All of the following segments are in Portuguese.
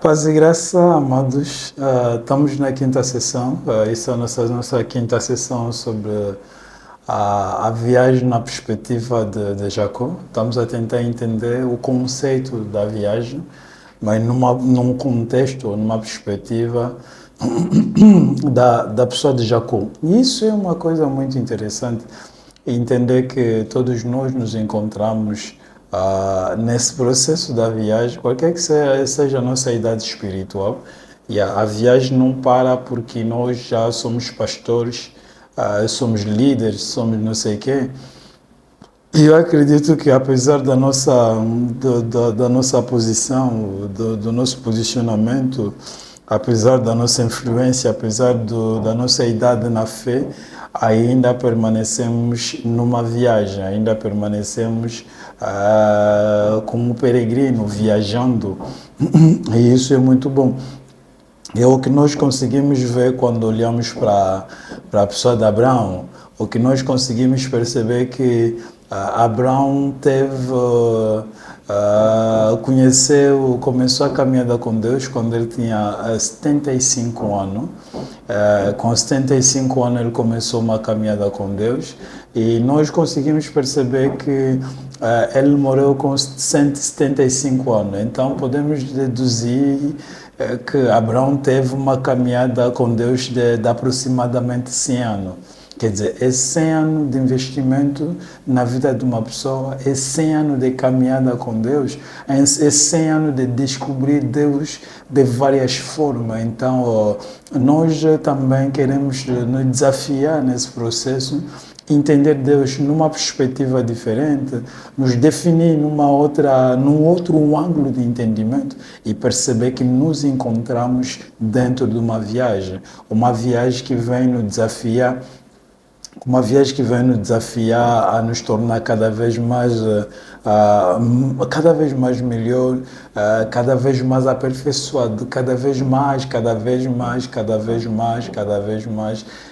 Paz e graça, amados. Estamos na quinta sessão. Essa é a nossa quinta sessão sobre a viagem na perspectiva de Jacó. Estamos a tentar entender o conceito da viagem, mas num contexto, numa perspectiva da pessoa de Jacó. E isso é uma coisa muito interessante, entender que todos nós nos encontramos nesse processo da viagem, qualquer que seja a nossa idade espiritual, e a viagem não para porque nós já somos pastores, somos líderes, somos não sei o quê. E eu acredito que apesar da nossa posição, do nosso posicionamento, apesar da nossa influência, apesar da nossa idade na fé, ainda permanecemos numa viagem, ainda permanecemos como peregrino, viajando. E isso é muito bom. É o que nós conseguimos ver quando olhamos para a pessoa de Abraão, o que nós conseguimos perceber que Abraão começou a caminhada com Deus quando ele tinha 75 anos. Com 75 anos ele começou uma caminhada com Deus e nós conseguimos perceber que ele morreu com 175 anos. Então podemos deduzir que Abraão teve uma caminhada com Deus de aproximadamente 100 anos. Quer dizer, é 100 anos de investimento na vida de uma pessoa, é 100 anos de caminhada com Deus, é 100 anos de descobrir Deus de várias formas. Então, nós também queremos nos desafiar nesse processo, entender Deus numa perspectiva diferente, nos definir num outro ângulo de entendimento e perceber que nos encontramos dentro de uma viagem que vem nos desafiar, a nos tornar cada vez mais melhor, cada vez mais aperfeiçoado, cada vez mais.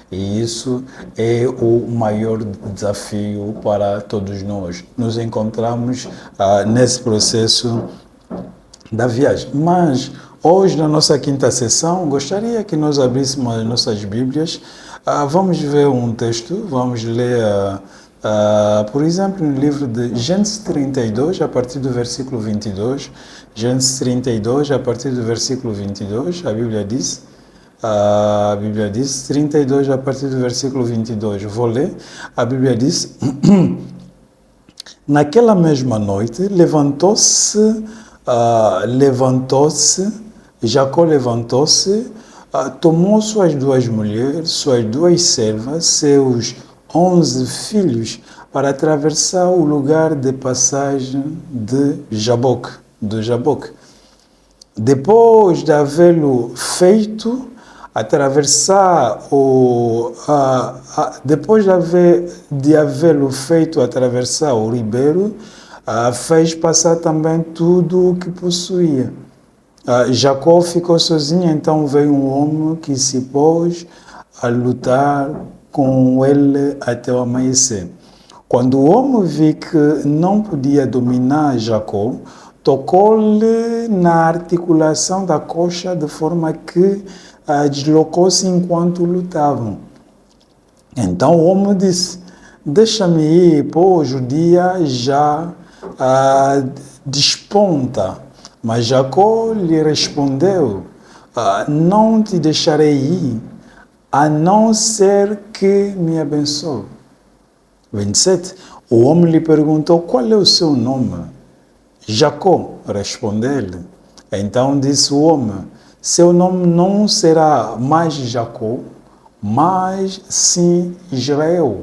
E isso é o maior desafio para todos nós. Nos encontramos nesse processo da viagem. Mas hoje, na nossa quinta sessão, gostaria que nós abríssemos as nossas Bíblias. Vamos ver um texto, vamos ler, por exemplo, no livro de Gênesis 32, a partir do versículo 22. Gênesis 32, a partir do versículo 22, a Bíblia diz, 32, a partir do versículo 22. Vou ler, a Bíblia diz: Naquela mesma noite, Jacó levantou-se, tomou suas duas mulheres, suas duas servas, seus 11 filhos, para atravessar o lugar de passagem de Jaboque. Depois de havê-lo feito, atravessar o ribeiro, fez passar também tudo o que possuía. Jacó ficou sozinho, então veio um homem que se pôs a lutar com ele até o amanhecer. Quando o homem viu que não podia dominar Jacó, tocou-lhe na articulação da coxa de forma que deslocou-se enquanto lutavam. Então o homem disse: Deixa-me ir, pois o dia já desponta. Mas Jacó lhe respondeu: Não te deixarei ir, a não ser que me abençoe. 27. O homem lhe perguntou: Qual é o seu nome? Jacó, respondeu-lhe. Então disse o homem: Seu nome não será mais Jacó, mas sim Israel,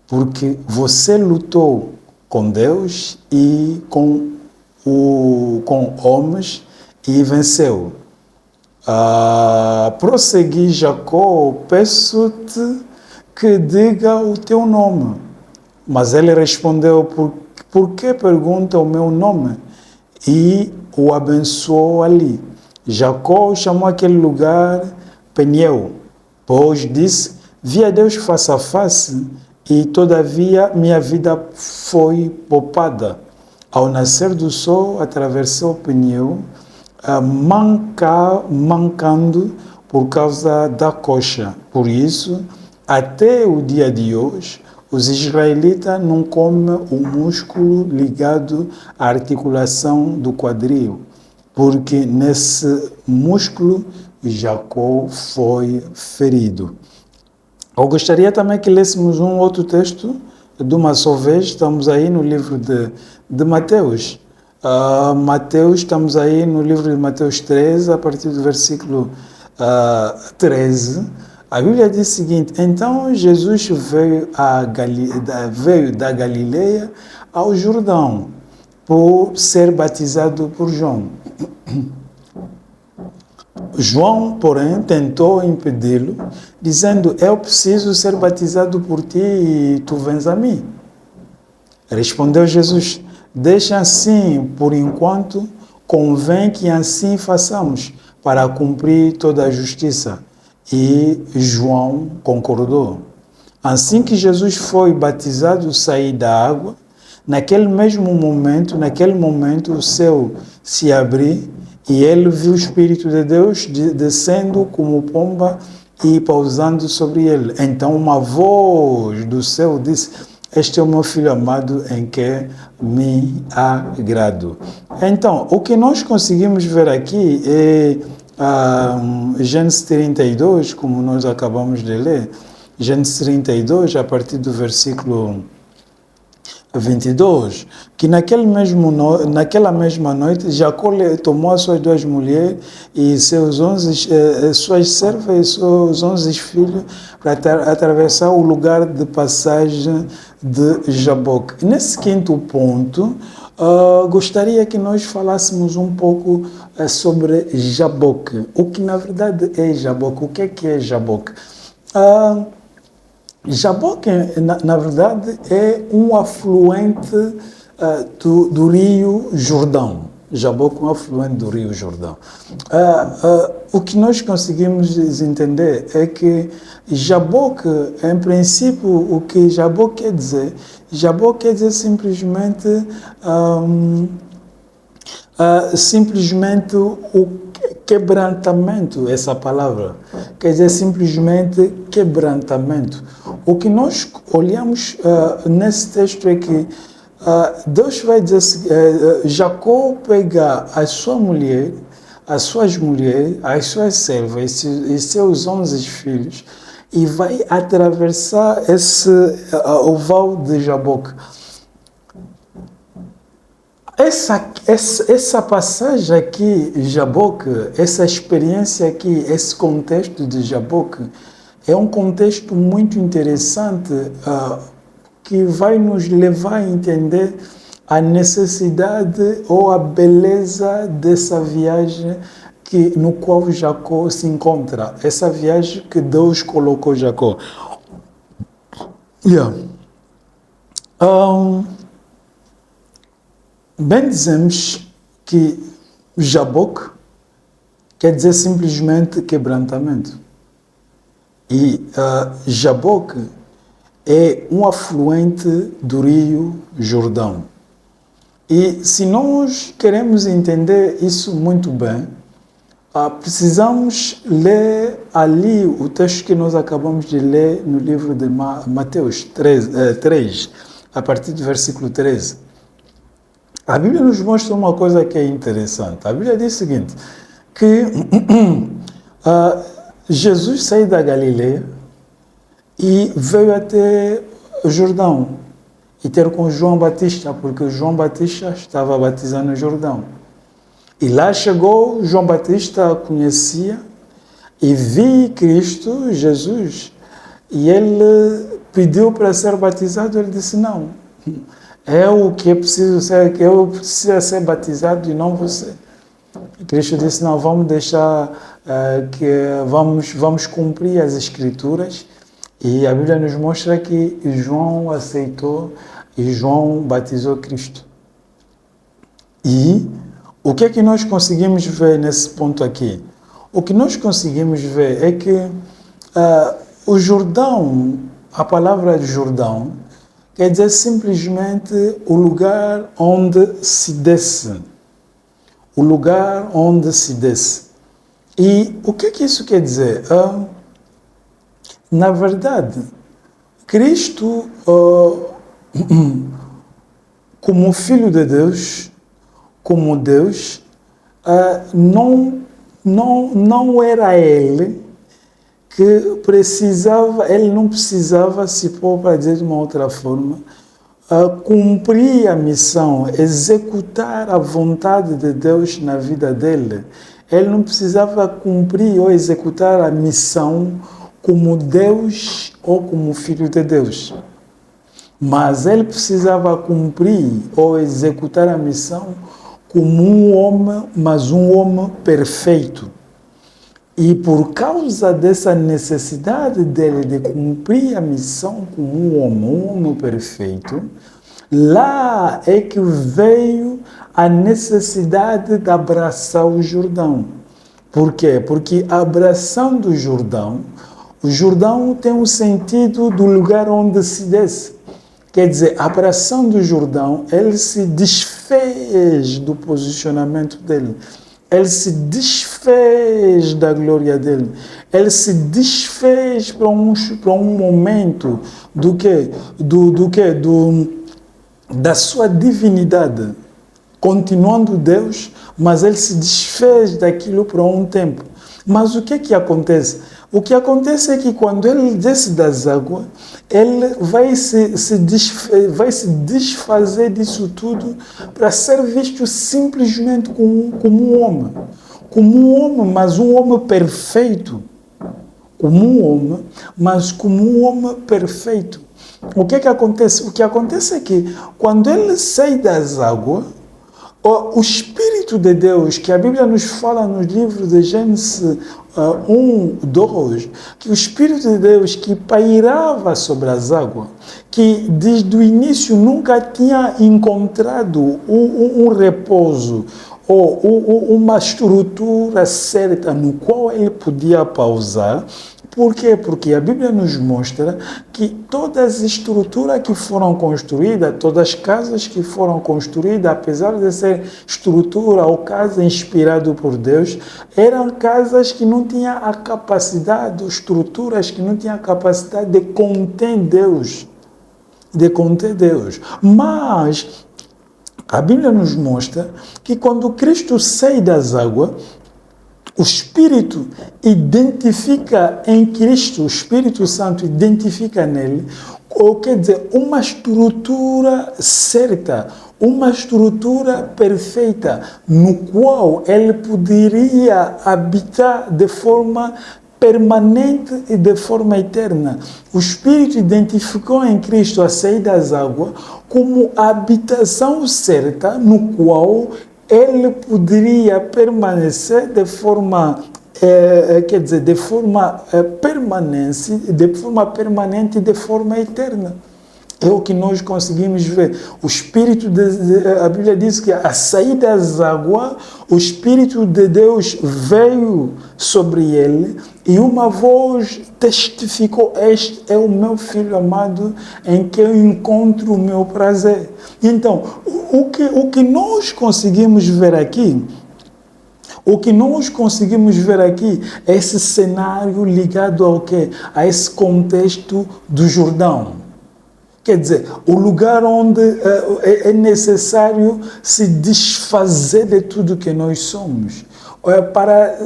porque você lutou com Deus e com homens e venceu. Prossegui Jacó: Peço-te que diga o teu nome. Mas ele respondeu: Por que pergunta o meu nome? E o abençoou ali. Jacó chamou aquele lugar Peniel, pois disse: Vi a Deus face a face, e todavia minha vida foi poupada. Ao nascer do sol, atravessou Peniel mancando por causa da coxa. Por isso, até o dia de hoje, os israelitas não comem o músculo ligado à articulação do quadril, porque nesse músculo Jacó foi ferido. Eu gostaria também que lêssemos um outro texto, de uma só vez. Estamos aí no livro de Mateus. Mateus, estamos aí no livro de Mateus 13, a partir do versículo 13. A Bíblia diz o seguinte: então Jesus veio da Galileia ao Jordão por ser batizado por João. João, porém, tentou impedi-lo, dizendo: eu preciso ser batizado por ti e tu vens a mim. Respondeu Jesus: deixa assim, por enquanto, convém que assim façamos, para cumprir toda a justiça. E João concordou. Assim que Jesus foi batizado, saiu da água, naquele momento, o céu se abriu, e ele viu o Espírito de Deus descendo como pomba e pousando sobre ele. Então uma voz do céu disse: este é o meu filho amado em que me agrado. Então, o que nós conseguimos ver aqui é Gênesis 32, como nós acabamos de ler. Gênesis 32, a partir do versículo 22, que naquela mesma noite Jacó tomou as suas 2 mulheres e suas servas e seus 11 filhos para atravessar o lugar de passagem de Jaboque. Nesse quinto ponto, gostaria que nós falássemos um pouco sobre Jaboque. O que na verdade é Jaboque? O que é Jaboque? Jaboque, na verdade, é um afluente do rio Jordão. Jaboque é um afluente do rio Jordão. O que nós conseguimos entender é que Jaboque, em princípio, o que Jaboque quer dizer? Jaboque quer dizer simplesmente o quebrantamento, essa palavra. Quer dizer simplesmente quebrantamento. O que nós olhamos nesse texto é que Deus vai dizer, Jacó pega a sua mulher, as suas mulheres, as suas servas e seus 11 filhos e vai atravessar o vale de Jaboque. Essa passagem aqui, Jaboque, essa experiência aqui, esse contexto de Jaboque, é um contexto muito interessante que vai nos levar a entender a necessidade ou a beleza dessa viagem no qual Jacó se encontra. Essa viagem que Deus colocou Jacó. Bem dizemos que Jaboque quer dizer simplesmente quebrantamento. E Jaboque é um afluente do rio Jordão. E se nós queremos entender isso muito bem, precisamos ler ali o texto que nós acabamos de ler no livro de Mateus 3, a partir do versículo 13. A Bíblia nos mostra uma coisa que é interessante. A Bíblia diz o seguinte, que Jesus saiu da Galileia e veio até o Jordão e ter com João Batista, porque João Batista estava batizando no Jordão. E lá chegou, João Batista conhecia e viu Cristo, Jesus, e ele pediu para ser batizado. Ele disse: não, eu preciso ser batizado e não você. E Cristo disse: não, vamos deixar vamos cumprir as Escrituras. E a Bíblia nos mostra que João aceitou e João batizou Cristo. E o que é que nós conseguimos ver nesse ponto aqui? O que nós conseguimos ver é que o Jordão, a palavra Jordão, quer dizer simplesmente o lugar onde se desce. o lugar onde se desce. E o que isso quer dizer? Na verdade, Cristo, como Filho de Deus, como Deus, não era Ele que precisava, Ele não precisava, se for para dizer de uma outra forma, cumprir a missão, executar a vontade de Deus na vida dele. Ele não precisava cumprir ou executar a missão como Deus ou como Filho de Deus. Mas ele precisava cumprir ou executar a missão como um homem, mas um homem perfeito. E por causa dessa necessidade dele de cumprir a missão como um homem perfeito, lá é que veio a necessidade de abraçar o Jordão. Por quê? Porque abraçando o Jordão tem um sentido do lugar onde se desce. Quer dizer, abraçando o Jordão, ele se desfez do posicionamento dele. Ele se desfez da glória dele. Ele se desfez para um momento da sua divinidade. Continuando Deus, mas ele se desfez daquilo por um tempo. Mas o que acontece? O que acontece é que quando ele desce das águas, ele vai se desfazer disso tudo para ser visto simplesmente como um homem. Como um homem, mas um homem perfeito. Como um homem, mas como um homem perfeito. O que acontece? O que acontece é que quando ele sai das águas, o Espírito de Deus, que a Bíblia nos fala no livro de Gênesis 1, 2, que o Espírito de Deus que pairava sobre as águas, que desde o início nunca tinha encontrado um repouso ou uma estrutura certa no qual ele podia pausar. Por quê? Porque a Bíblia nos mostra que todas as estruturas que foram construídas, todas as casas que foram construídas, apesar de ser estrutura ou casa inspirada por Deus, eram casas que não tinham a capacidade, estruturas que não tinham a capacidade de conter Deus. Mas a Bíblia nos mostra que quando Cristo sai das águas, o Espírito identifica em Cristo, o Espírito Santo identifica nele, ou quer dizer, uma estrutura certa, uma estrutura perfeita, no qual ele poderia habitar de forma permanente e de forma eterna. O Espírito identificou em Cristo a sair das águas como a habitação certa, no qual ele poderia permanecer de forma, de forma permanente e de forma eterna. É o que nós conseguimos ver. O Espírito a Bíblia diz que a sair das águas, o Espírito de Deus veio sobre ele e uma voz testificou: este é o meu Filho amado em que eu encontro o meu prazer. Então, o que nós conseguimos ver aqui, é esse cenário ligado ao quê? A esse contexto do Jordão. Quer dizer, o lugar onde é necessário se desfazer de tudo que nós somos, para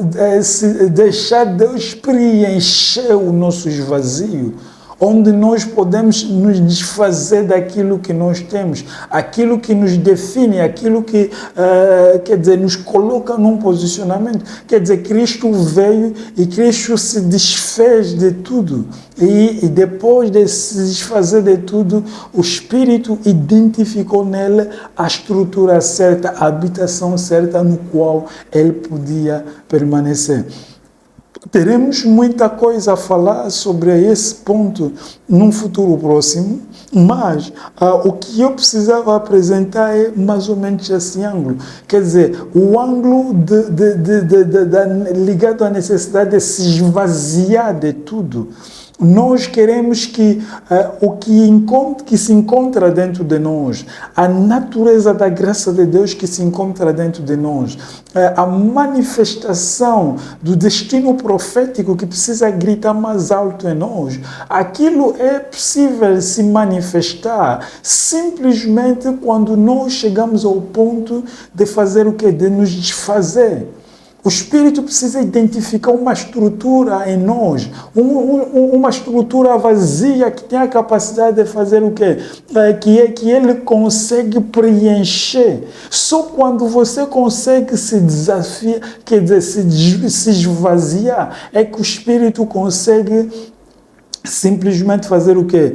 deixar Deus preencher o nosso vazio, onde nós podemos nos desfazer daquilo que nós temos, aquilo que nos define, aquilo que, nos coloca num posicionamento. Quer dizer, Cristo veio e Cristo se desfez de tudo. E depois de se desfazer de tudo, o Espírito identificou nele a estrutura certa, a habitação certa no qual ele podia permanecer. Teremos muita coisa a falar sobre esse ponto num futuro próximo, mas o que eu precisava apresentar é mais ou menos esse ângulo. Quer dizer, o ângulo ligado à necessidade de se esvaziar de tudo. Nós queremos que que se encontra dentro de nós, a natureza da graça de Deus que se encontra dentro de nós, a manifestação do destino profético que precisa gritar mais alto em nós, aquilo é possível se manifestar simplesmente quando nós chegamos ao ponto de fazer o quê? De nos desfazer. O Espírito precisa identificar uma estrutura em nós, uma estrutura vazia que tem a capacidade de fazer o quê? Que ele consegue preencher. Só quando você consegue se desafiar, quer dizer, se esvaziar, é que o Espírito consegue simplesmente fazer o quê?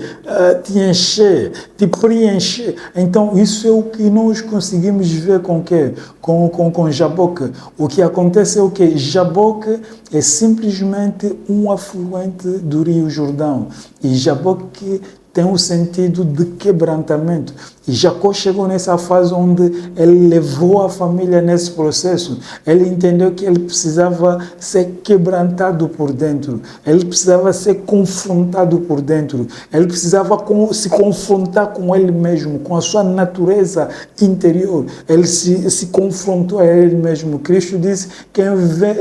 Te encher, te preencher. Então, isso é o que nós conseguimos ver com quê? Com Jaboque. O que acontece é o quê? Jaboque é simplesmente um afluente do Rio Jordão. E Jaboque tem um sentido de quebrantamento. E Jacó chegou nessa fase onde ele levou a família nesse processo. Ele entendeu que ele precisava ser quebrantado por dentro. Ele precisava ser confrontado por dentro. Ele precisava se confrontar com ele mesmo, com a sua natureza interior. Ele se confrontou a ele mesmo. Cristo disse,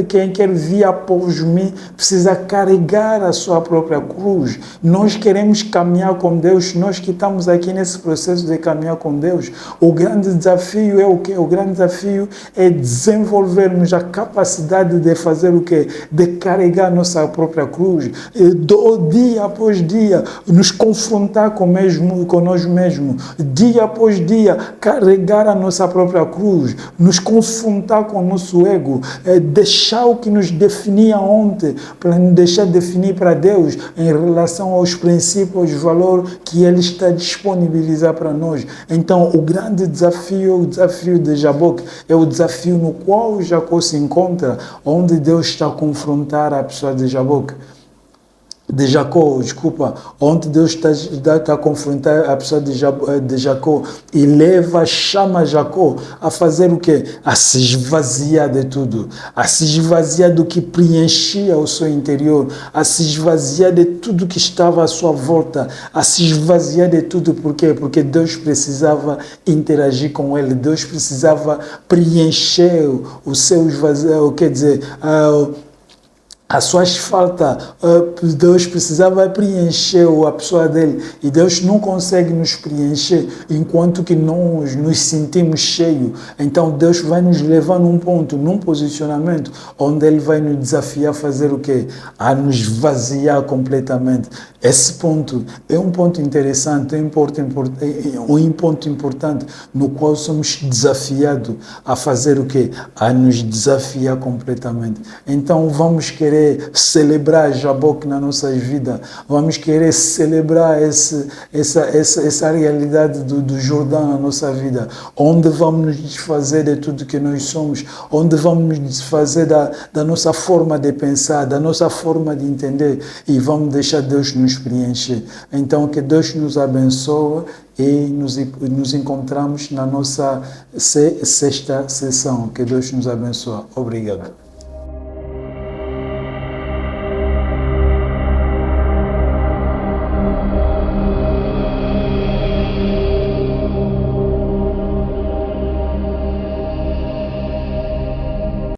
quem quer vir após mim precisa carregar a sua própria cruz. Nós queremos caminhar com Deus, nós que estamos aqui nesse processo de caminhar com Deus, o grande desafio é o quê? O grande desafio é desenvolvermos a capacidade de fazer o quê? De carregar a nossa própria cruz, dia após dia, nos confrontar com nós mesmos, dia após dia, carregar a nossa própria cruz, nos confrontar com o nosso ego, deixar o que nos definia ontem, para nos deixar definir para Deus em relação aos princípios, aos valores que Ele está a disponibilizar para nós. Então, o grande desafio é o desafio de Jaboque, é o desafio no qual Jacó se encontra, onde Deus está a confrontar a pessoa de Jaboque. De Jacó, desculpa, onde Deus está a confrontar a pessoa de Jacó e chama Jacó a fazer o quê? A se esvaziar de tudo, a se esvaziar do que preenchia o seu interior, a se esvaziar de tudo que estava à sua volta, a se esvaziar de tudo. Por quê? Porque Deus precisava interagir com ele, Deus precisava preencher o seu esvazio, quer dizer, as suas faltas, Deus precisava preencher a pessoa dele, e Deus não consegue nos preencher enquanto que nós nos sentimos cheios. Então Deus vai nos levar num ponto, num posicionamento, onde Ele vai nos desafiar a fazer o quê? A nos esvaziar completamente. Esse ponto é um ponto interessante, um ponto importante, no qual somos desafiados a fazer o quê? A nos desafiar completamente. Então vamos querer celebrar Jaboque na nossa vida, vamos querer celebrar essa realidade do Jordão na nossa vida, onde vamos nos desfazer de tudo que nós somos, onde vamos nos desfazer da nossa forma de pensar, da nossa forma de entender, e vamos deixar Deus nos preencher. Então, que Deus nos abençoe e nos encontramos na nossa sexta sessão. Que Deus nos abençoe. Obrigado.